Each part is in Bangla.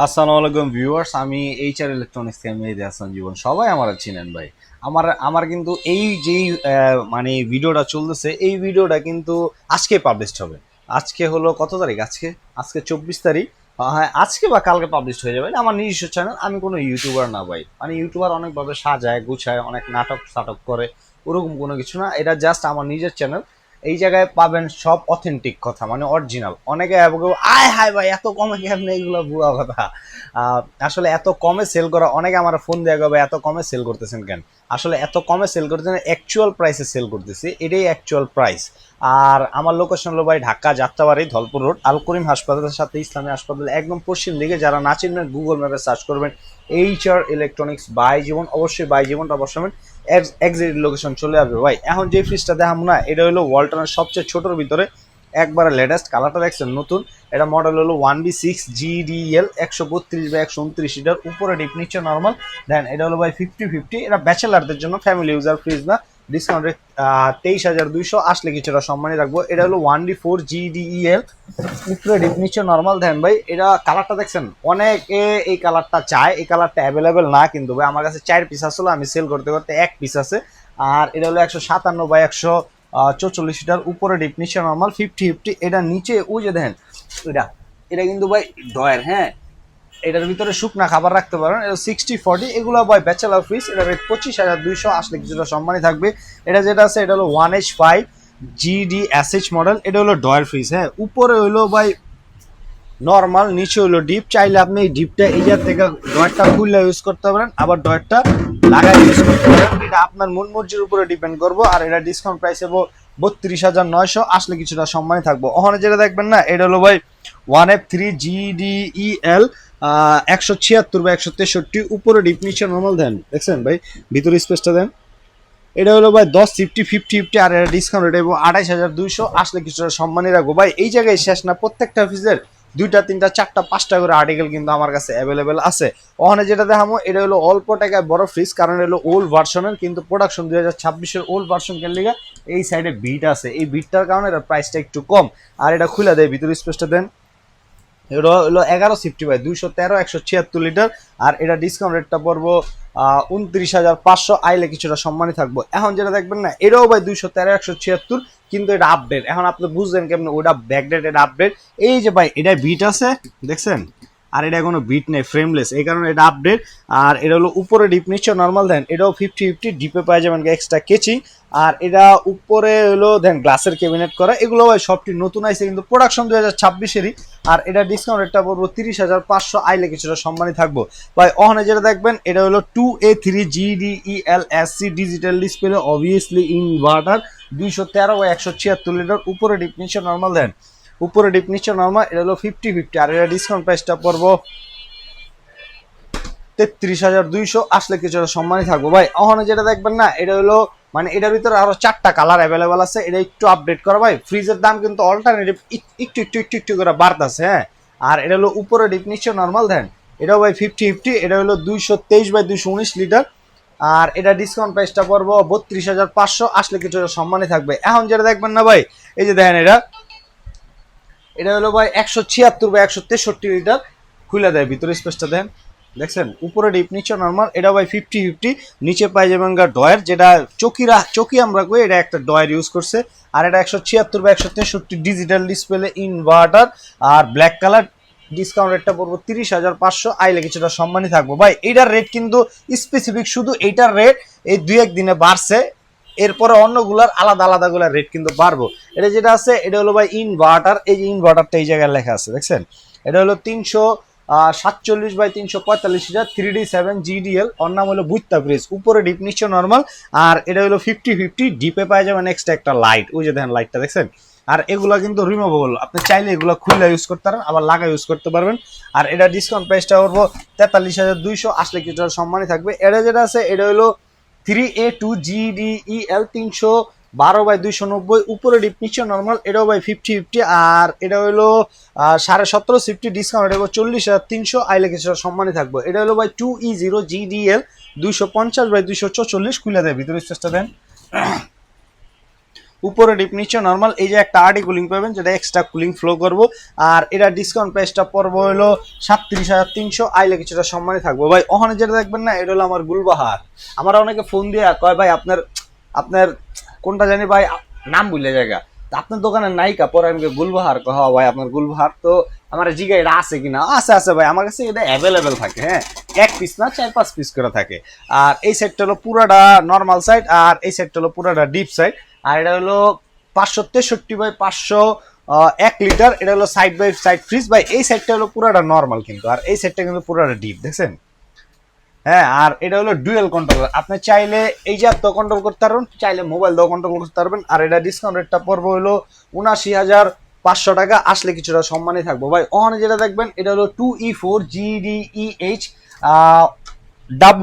আসসালামু আলাইকুম ভিউয়ার্স, আমি এইচআর ইলেকট্রনিক্স থেকে মেহেদী হাসান জীবন। সবাই আমার চিনেন ভাই। আমার আমার কিন্তু এই যেই মানে ভিডিওটা চলতেছে, এই ভিডিওটা কিন্তু আজকে পাবলিশ হবে। আজকে হলো কত তারিখ? আজকে আজকে 24 তারিখ। হ্যাঁ, আজকে বা কালকে পাবলিশ হয়ে যাবে। এটা আমার নিজস্ব চ্যানেল, আমি কোনো ইউটিউবার না ভাই। মানে ইউটিউবার অনেকভাবে সাজায় গুছায়, অনেক নাটক সাটক করে, ওরকম কোনো কিছু না। এটা জাস্ট আমার নিজের চ্যানেল। এই জায়গায় পাবেন সব অথেন্টিক কথা, মানে অরিজিনাল। অনেকে আয় হায় ভাই এত কমে কেমনে, এগুলো ভুয়া কথা। আসলে এত কমে সেল করা, অনেকে আমার ফোন দেওয়া গেবে এত কমে সেল করতেছেন কেন। আসলে এত কমে সেল করতেছেন, অ্যাকচুয়াল প্রাইসে সেল করতেছি, এটাই অ্যাকচুয়াল প্রাইস। আর আমার লোকেশন হলো ভাই ঢাকা যাত্রাবাড়ি ধলপুর রোড, আল করিম হাসপাতালের সাথে ইসলামী হাসপাতাল একদম পশ্চিম দিকে। যারা না চিনবেন গুগল ম্যাপে সার্চ করবেন এইচআর ইলেকট্রনিক্স বাই জীবন, অবশ্যই বাই জীবনটা বসাবেন, এক্সাক্ট লোকেশন চলে আসবে ভাই। এখন যে ফ্রিজটা দেখাবো না, এটা হলো ওয়ালটনের সবচেয়ে ছোটোর ভিতরে একবারে লেটেস্ট। কালারটা দেখছেন নতুন। এটা মডেল হলো 1B6 GDL 132/129 লিটার, উপরে ডিপ নিচে নর্মাল। দেন এটা হলো ভাই 50/50, এটা ব্যাচেলারদের জন্য, ফ্যামিলি ইউজার ফ্রিজ না। ডিসকাউন্ট রেট 23,200, আসলে কিছুটা সম্মানই রাখবো। এটা হলো 1D4 GDEL, উপরে ডিপ নিচে নর্মাল। দেন ভাই এটা কালারটা দেখছেন, অনেকে এই কালারটা চায়, এই কালারটা অ্যাভেলেবেল না কিন্তু ভাই আমার কাছে 4 পিস আসলে, আমি সেল করতে করতে 1 পিস আছে। আর এটা হলো 157/144 লিটার, উপরে ডিপ নিচে নর্মাল 50/50। এটা নিচে ওই যে দেখেন, এটা এটা কিন্তু ভাই ডয়ের, হ্যাঁ। এটার ভিতরে শুকনা খাবার রাখতে পারেন। এটা 60/40, এগুলো ভাই ব্যাচেলার ফ্রিজ। এটা রেট 25,200, আসলে কিছুটা সম্মানই থাকবে। এটা যেটা আছে এটা হলো 1H5 GD SH মডেল। এটা হলো ডয়ার ফ্রিজ, হ্যাঁ। উপরে হইলো ভাই নর্মাল, নিচে হলো ডিপ। চাইলে আপনি এই ডিপটা এই জায়গা থেকে ডয়ারটা খুললে ইউজ করতে পারেন, আবার ডয়ারটা লাগাই ইউজ করতে পারেন। এটা আপনার মন মর্জির উপরে ডিপেন্ড করবো। আর এটা ডিসকাউন্ট প্রাইস হবো 32,900, আসলে কিছুটা সম্মানই থাকবো। ওখানে যেটা দেখবেন না, এটা হলো ভাই 1F3 GDEL 176/163, উপরে ডিপ নিচে নর্মাল। দেন দেখছেন ভাই ভিতরে স্পেসটা দেন। এটা হলো ভাই 10/50, 50/50, আর এটা ডিসকাউন্ট রেট এবং 28,200, আসলে কিছুটা সম্মানই রাখবো ভাই। এই জায়গায় শেষ না, প্রত্যেকটা অফিসের 2টা 3টা 4টা 5টা করে আর্টিকেল কিন্তু আমার কাছে অ্যাভেলেবেল আছে। ওখানে যেটা দেখাবো এটা হলো অল্প টাকায় বড় ফ্রিজ, কারণ হলো ওল্ড ভার্সনের, কিন্তু প্রোডাকশন 2026-এর ওল্ড ভার্সন কেন লিগা, এই সাইডে বিট আছে, এই বিটটার কারণে এটার প্রাইসটা একটু কম। আর এটা খুলে দেয়, ভিতরে স্পেসটা দেন। এটা হলো 11 সিফটি বাই 213 176 লিটার। আর এটা ডিসকাউন্ট রেটটা পড়বো 29,500, আইলে কিছুটা সম্মানই থাকবো। এখন যেটা দেখবেন না, এটাও ভাই 213 176, কিন্তু এটা আপডেট। এখন আপনি বুঝলেন কেমন, ওটা ব্যাকডেট, এটা আপডেট। এই যে ভাই এটা বিট আছে দেখছেন, আর এটা কোনো বিট নেই, ফ্রেমলেস, এই কারণে এটা আপডেট। আর এটা হলো উপরে ডিপ নিচে নর্মাল। দেন এটাও 50/50, ডিপে পাই যাবেন এক্সট্রা কেচিং। আর এটা উপরে হলো দেন গ্লাসের ক্যাবিনেট করা, এগুলো ভাই সবটি নতুন আইছে, কিন্তু প্রোডাকশন 2026-এরই। আর এটা ডিসকাউন্ট রেটটা পড়বো 30,500, আইলে কিছুটা সম্মানই থাকবো ভাই। ওখানে যেটা দেখবেন এটা হলো 2A3 GDEL SC digital display, obviously inverter, 213/176 litre, উপরে ডিপ নিচে নর্মাল। দেন উপরে ডিপ নিচে নর্মাল। এটা হলো 50/50, আর এটা ডিসকাউন্ট প্রাইসটা পড়বো 33,200, আসলে কিছুটা সম্মানই থাকবো ভাই। ওখানে যেটা দেখবেন না, এটা হলো মানে এটার ভিতরে আরো 4টা কালার অ্যাভেলেবেল আছে, এটা একটু আপডেট করা ভাই। ফ্রিজের দাম কিন্তু অল্টারনেটিভ একটু একটু একটু একটু করে বাড়তেছে, হ্যাঁ। আর এটা হলো উপরে ডিপ নিচে নর্মাল। দেন এটাও ভাই 50/50, এটা হলো 223/219 লিটার। আর এটা ডিসকাউন্ট প্রাইসটা পড়বো 32,500, আসলে কিছুটা সম্মানই থাকবে। এখন যেটা দেখবেন না ভাই, এই যে দেখেন, এটা এটা হলো ভাই 176/163 লিটার, খুলে দেয়, ভিতরে স্পেসটা দেন দেখছেন, উপরে ডিপ নিচে নর্মাল। এটা ভাই 50/50, নিচে পাই যাবেন ডয়ের, যেটা চকি আমরা কই, এটা একটা ডয়ের ইউজ করছে। আর এটা 176/163 ডিজিটাল ডিসপ্লে, ইনভার্টার, আর ব্ল্যাক কালার। ডিসকাউন্ট রেটটা পড়বো 30,500, আইলে কিছুটা সম্মানই থাকবো ভাই। এইটার রেট কিন্তু স্পেসিফিক, শুধু এইটার রেট এই 2-1 দিনে বাড়ছে, এরপরে অন্যগুলার আলাদা আলাদা গুলার রেট কিন্তু বাড়বো। এটা যেটা আছে এটা হলো ভাই ইনভার্টার, এই যে ইনভার্টারটা এই জায়গায় লেখা আছে দেখছেন, এটা হলো 347/345 লিটার 3D7 GDL, ওর নাম হলো বুইত্তা ফ্রিজ, উপরে ডিপ নিচে নর্মাল। আর এটা হলো 50/50, ডিপে পাই যাবেন এক্সট্রা একটা লাইট, ওই যে দেখেন লাইটটা দেখছেন। আর এগুলো কিন্তু রিমুভেবল, আপনি চাইলে এগুলো খুলে ইউজ করতে পারেন, আবার লাগা ইউজ করতে পারবেন। আর এটা ডিসকাউন্ট প্রাইসটা করবো 43,200, আসলে কিছুটা সম্মানই থাকবে। এটা যেটা আছে এটা হলো 3A2 GDEL 312/290, উপরে ডিপ নিচে নর্মাল। এটাও ভাই 50/50, আর এটা হলো 17.5 ডিসকাউন্ট, এটা 40,300, আইলে কিছুটা সম্মানই থাকবো। এটা হলো ভাই 2E0 GDL 250/244, খুলে দেয়, ভিতরে স্পেসটা দেন। উপরে ডিপ নিচে নর্মাল। এই যে একটা আরডি কুলিং পাবেন যেটা এক্সট্রা কুলিং ফ্লো করবো। আর এটা ডিসকাউন্ট প্রাইসটা পড়বো হলো 37,300। আইলে কিছুটা সম্মানই থাকবো ভাই। ওখানে যেটা দেখবেন না, এটা হলো আমার গুলবাহার। আমার অনেকে ফোন দিয়ে কয় ভাই আপনার আপনার কোনটা জানি ভাই নাম ভুলে জায়গা, আপনার দোকানের নায়িকা পরে আমি গুলবাহার কহ ভাই আপনার গুলবাহার। তো আমার জিগা এটা আছে কিনা, আছে আছে ভাই আমার কাছে এটা অ্যাভেলেবেল থাকে। হ্যাঁ, এক পিস না 4-5 পিস করে থাকে। আর এই সেটটা হলো পুরাটা নর্মাল সাইড, আর এই সেটটা হলো পুরাটা ডিপ সাইড। আর এটা হলো 563/500 1 লিটার। এটা হলো সাইড বাই সাইড ফ্রিজ ভাই। এই সাইডটা হলো পুরাটা নর্মাল কিন্তু, আর এই সাইডটা কিন্তু পুরাটা ডিপ, দেখছেন? হ্যাঁ, আর এটা হলো ডুয়েল কন্ট্রোলার। আপনি চাইলে এই যে তো কন্ট্রোল করতে পারবেন, চাইলে মোবাইল দিয়েও কন্ট্রোল করতে পারবেন। আর এটা ডিসকাউন্ট রেটটা পড়বে হলো 79,500 টাকা। আসলে কিছুটা সম্মানই থাকবো ভাই। ওখানে যেটা দেখবেন এটা হলো 2E4 GDEH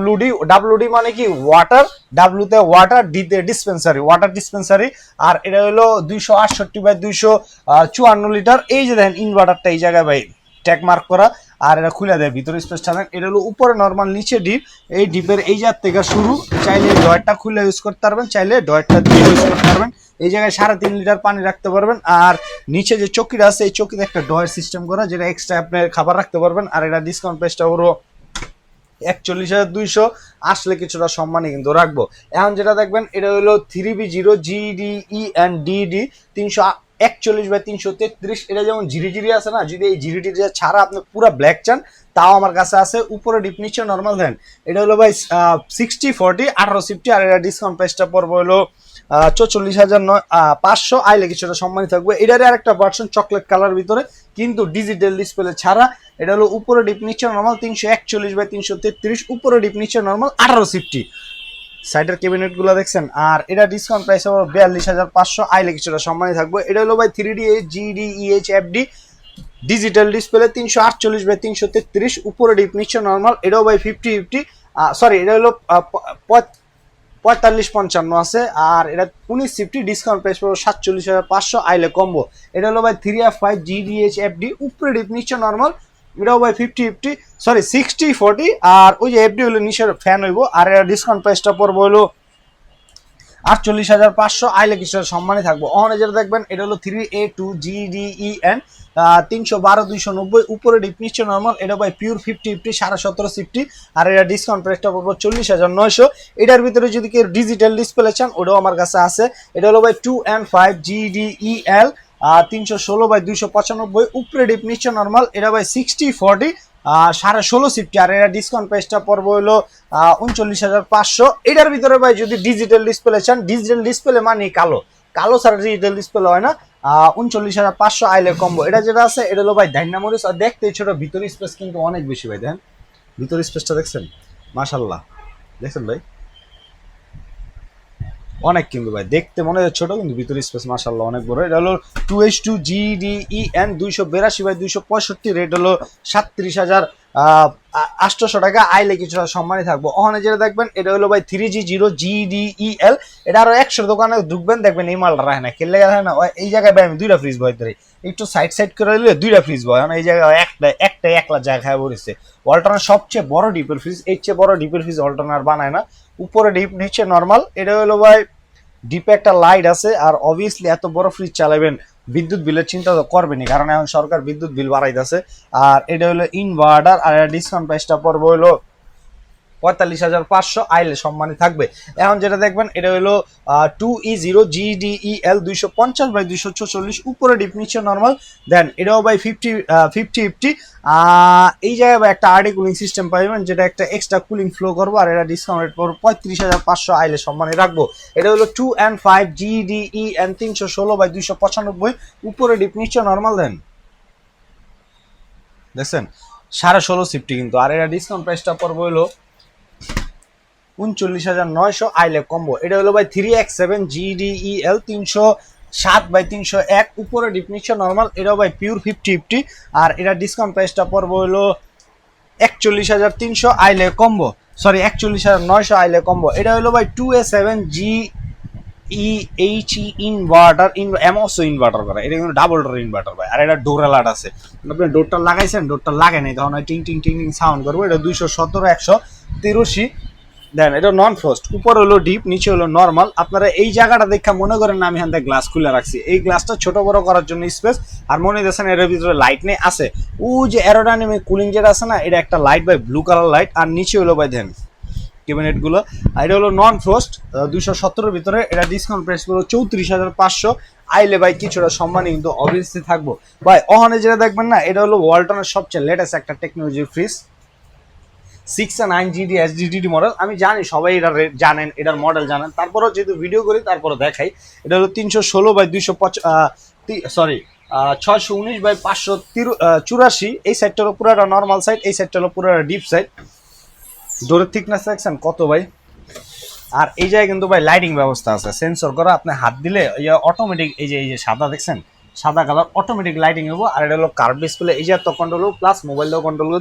WD। WD মানে কি ওয়াটার, ডাব্লু তে ওয়াটার, ডি তে ডিসপেন্সারি, ওয়াটার ডিসপেন্সারি। আর এটা হলো 268/254 লিটার। এই যে দেখেন ইনভার্টারটা এই জায়গায় ভাই ট্যাগ মার্ক করা, আর এটা খুলে দেয় ভিতরে স্পেসটা দেন। এটা হলো উপরে নর্মাল, নিচে ডিপ। এই ডিপের এই জাত থেকে শুরু, চাইলে ডয়ারটা খুলে ইউজ করতে পারবেন, চাইলে ডয়ারটা দিয়ে ইউজ করতে পারবেন। এই জায়গায় 3.5 লিটার পানি রাখতে পারবেন। আর নিচে যে চকিটা আছে, এই চকিতে একটা ডয়ার সিস্টেম করা, যেটা এক্সট্রা আপনার খাবার রাখতে পারবেন। আর এটা ডিসকাউন্ট প্রাইসটা পুরো 41,200। আসলে কিছুটা সম্মানই কিন্তু রাখবো। এখন যেটা দেখবেন এটা হলো 3B0 GDENDD 341/333। এটা যেমন ঝিরিঝিরি আছে না, যদি এই ঝিরিঝিরি ছাড়া আপনি পুরো ব্ল্যাক চান, তাও আমার কাছে আছে। উপরে ডিপ নিচে নর্মাল দেন। এটা হলো ভাই 60/40 1850। আর এটা ডিসকাউন্ট প্রাইসটা পড়বো হলো 44,500। আইলে কিছুটা সম্মানই থাকবে। এটারে আরেকটা ভার্সন চকলেট কালার ভিতরে, কিন্তু ডিজিটাল ডিসপ্লে ছাড়া। এটা হলো উপরে ডিপ নিচে নর্মাল 341/333। উপরে ডিপ নিচে নর্মাল 1850। সাইডের ক্যাবিনেট গুলো দেখছেন। আর এটা ডিসকাউন্ট প্রাইস হবে 42,500। আইলে কিছুটা সম্মানই থাকবে। এটা হলো ভাই 3D GDEH FD digital display 348/333। উপরে ডিপ নিচে নর্মাল। এটাও ভাই 50-50, সরি এটা হলো 45-55 আছে। আর এটা 1950। ডিসকাউন্ট প্রাইস পড়বে 47,500। আইলে কম্বো। এটা হলো ভাই 3F5 GDH FD উপরে ডিপ নিচে নর্মাল। এটাও ভাই 50-50, সরি 60-40। আর ওই যে এফডি হলো নিচের ফ্যান হইব। আর এটা ডিসকাউন্ট প্রাইসটা পড়বো হলো 48,500। আইলে কিছুটা সম্মানই থাকবো। ওখানে যেটা দেখবেন এটা হলো 3A2 GDEN 312/290। উপরে ডিপ নিচে নর্মাল। এটা ভাই পিওর 50-50 1750। আর এটা ডিসকাউন্ট প্রাইসটা পড়বো 40,900। এটার ভিতরে যদি কেউ ডিজিটাল ডিসপ্লে চান, ওটাও আমার কাছে আছে। এটা হলো ভাই 2N5 GDEL 316/295। উপরে ডিপ নিচে নর্মাল। এটা ভাই 60-40 1650। আর এটা ডিসকাউন্ট প্রাইসটা পড়বো হলো 39,500। এটার ভিতরে ভাই যদি ডিজিটাল ডিসপ্লে চান, ডিজিটাল ডিসপ্লে মানে কালো, কালো ছাড়া ডিজিটাল ডিসপ্লে হয় না। 39,500। আইলে কম্বো। এটা যেটা আছে এটা হলো ভাই ডাইনামোরিস। আর দেখতে ছোট, ভিতরে স্পেস কিন্তু অনেক বেশি ভাই। দেখেন ভিতরে স্পেসটা দেখছেন, মাশাল্লাহ, দেখছেন ভাই অনেক কিন্তু ভাই। দেখতে মনে হয় ছোট, কিন্তু ভিতরে স্পেস মাশাআল্লাহ অনেক বড়। এটা হলো 2H2 GDEN 282/265। রেট হলো 37,800 টাকা। আইলে কিছুটা সম্মানই থাকবো। ওখানে যেটা দেখবেন এটা হলো ভাই 3G0 GDEL। এটা আরো 100 দোকানে ঢুকবেন, দেখবেন এই মালটা রাখে না, খেললে রাখে না। এই জায়গায় ভাই আমি 2টা ফ্রিজ বয় ধরে একটু সাইড সাইড করে দিলে 2টা ফ্রিজ বয়। এই জায়গায় একলা জায়গায় পড়েছে। ওয়ালটনের সবচেয়ে বড় ডিপের ফ্রিজ, এর চেয়ে বড় ডিপের ফ্রিজ ওয়ালটনার বানায় না। উপরে ডিপ নিচে নর্মাল। এটা হলো ভাই ডিপে একটা লাইট আছে। আর অবভিয়াসলি এত বড় ফ্রিজ চালাবেন, বিদ্যুৎ বিলের চিন্তা তো করবেনই, কারণ এখন সরকার বিদ্যুৎ বিল বাড়াইতেছে। আর এটা হলো ইনভার্টার। আর ডিসকাউন্ট প্রাইসটা পড়বে হলো 45,500। আইলে সম্মানই থাকবে। এখন যেটা দেখবেন এটা হলো 2E0 GDEL 250/246। উপরে ডিপ নিচে নর্মাল। দেন এটাও ভাই 50-50। এই জায়গায় ভাই একটা আরডি কুলিং সিস্টেম পাইবেন, যেটা একটা এক্সট্রা কুলিং ফ্লো করবো। আর এটা ডিসকাউন্ট রেট পড়বে 35,500। আইলে সম্মানই রাখবো। এটা হলো 2N5 GDEN 316/295। উপরে ডিপ নিচে নর্মাল। দেন দেখছেন 1650 কিন্তু। আর এটা ডিসকাউন্ট প্রাইসটা পড়বে হলো 39,900। আইলে কম্বো। এটা হলো ভাই 3X7 GDEL 307/301। উপরে ডিপ নিচে নর্মাল। এটাও ভাই পিওর 50-50। আর এটা ডিসকাউন্ট প্রাইসটা পড়বো হলো 41,300। আইলে কম্বো, সরি 41,900। আইলে কম্বো। এটা হলো ভাই 2A7 GEHE ইনভার্টার, এমসও ইনভার্টার করা। এটা কিন্তু ডাবল ডোর ইনভার্টার ভাই। আর এটা ডোর অ্যালার্ট আছে। আপনি ডোরটা লাগাইছেন, ডোরটা লাগে নাই, তখন টিং টিং টিং টিং সাউন্ড করবো। এটা 217/183। দেন এটা নন ফ্রস্ট, উপর হলো ডিপ, নিচে হলো নর্মাল। আপনারা এই জায়গাটা দেখা মনে করেন না আমি এখান থেকে গ্লাস খুলে রাখছি, এই গ্লাসটা ছোট বড় করার জন্য স্পেস। আর মনে দেখছেন এর ভিতরে লাইট নেই আছে, ও যে অ্যারোডাইনামিক কুলিং যেটা আছে না, এটা একটা লাইট ভাই, ব্লু কালার লাইট। আর নিচে হলো ভাই দেন ক্যাবিনেট গুলো। আর এটা হলো নন ফ্রস্ট 270-এর ভিতরে, এটা ডিসকাউন্ট প্রাইস হলো 34,500। আইলে ভাই কিছুটা সম্মানই কিন্তু অবভিয়াসলি থাকবো ভাই। ওখানে যেটা দেখবেন না, এটা হলো ওয়ালটনের সবচেয়ে লেটেস্ট একটা technology fridge, 6 9 GD SDD model. আমি জানি সবাই এটা জানেন, এটার মডেল জানেন, তারপরেও যেহেতু ভিডিও করি তারপরে দেখাই। এটা হলো 316/285, সরি 619/584। এই সাইডটা হলো পুরোটা নর্মাল সাইড, এই সাইডটা হলো পুরোটা ডিপ সাইড। ডোরের থিকনেস দেখছেন কত ভাই। আর এই জায়গায় কিন্তু ভাই লাইটিং ব্যবস্থা আছে, সেন্সর করা, আপনি হাত দিলে অটোমেটিক এই যে সাদা দেখছেন, সাদা কালার অটোমেটিক লাইটিং হবো। আর এটা হলো কার্ভ ডিসপ্লে, এই যে তো কন্ট্রোল প্লাস মোবাইল দিয়েও কন্ট্রোল।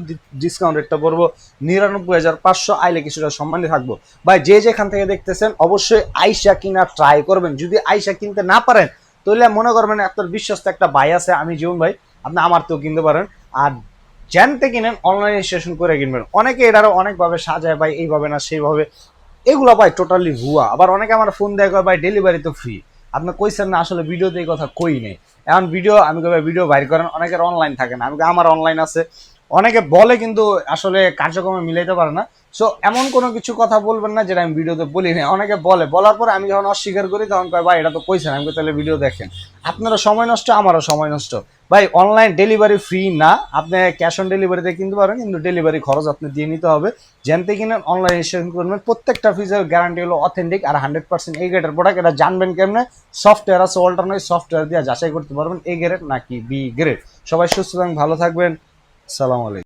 ডিসকাউন্ট রেটটা পড়বো 99,500। আইলে কিছুটা সম্মানে থাকবো ভাই। যে যেখান থেকে দেখতেছেন অবশ্যই আইসা কিনা ট্রাই করবেন। যদি আইসা কিনতে না পারেন তাহলে মনে করবেন আপনার বিশ্বস্ত একটা ভাই আছে, আমি জীবন ভাই, আপনি আমার তো কিনতে পারেন। আর জানতে কিনেন অনলাইন রেজিস্ট্রেশন করে কিনবেন। অনেকে এটারও অনেকভাবে সাজায় ভাই, এইভাবে না সেইভাবে, এগুলো ভাই টোটালি ভুয়া। আবার অনেকে আমার ফোন দেয় ভাই ডেলিভারি তো ফ্রি, আপনি কইছেন না, আসলে ভিডিওতে এই কথা কই নেই। এখন ভিডিও আমি কই ভিডিও বাইর করেন, অনেকের অনলাইন থাকে না, আমি আমার অনলাইন আছে। অনেকে বলে কিন্তু আসলে কার্যক্রমে মিলাইতে পারে না। সো এমন কোনো কিছু কথা বলবেন না যেটা আমি ভিডিওতে বলি না। অনেকে বলার পরে আমি যখন অস্বীকার করি তখন কয় ভাই এটা তো কইছেন, আমি তাহলে ভিডিও দেখেন। আপনারও সময় নষ্ট, আমারও সময় নষ্ট ভাই। অনলাইন ডেলিভারি ফ্রি না, আপনি ক্যাশ অন ডেলিভারিতে কিনতে পারেন, কিন্তু ডেলিভারি খরচ আপনি দিয়ে নিতে হবে। জানতে কিনেন অনলাইন রেজিস্ট্রেশন করবেন। প্রত্যেকটা ফিজের গ্যারান্টি হলো অথেন্টিক আর 100% এ গ্রেডের প্রোডাক্ট। এটা জানবেন কেমনে, সফটওয়্যার আছে অল্টারনেট, সফটওয়্যার দিয়ে যাচাই করতে পারবেন এ গ্রেড নাকি বি গ্রেড। সবাই সুস্থ থাকবেন, ভালো থাকবেন, সালাম আলাইকুম।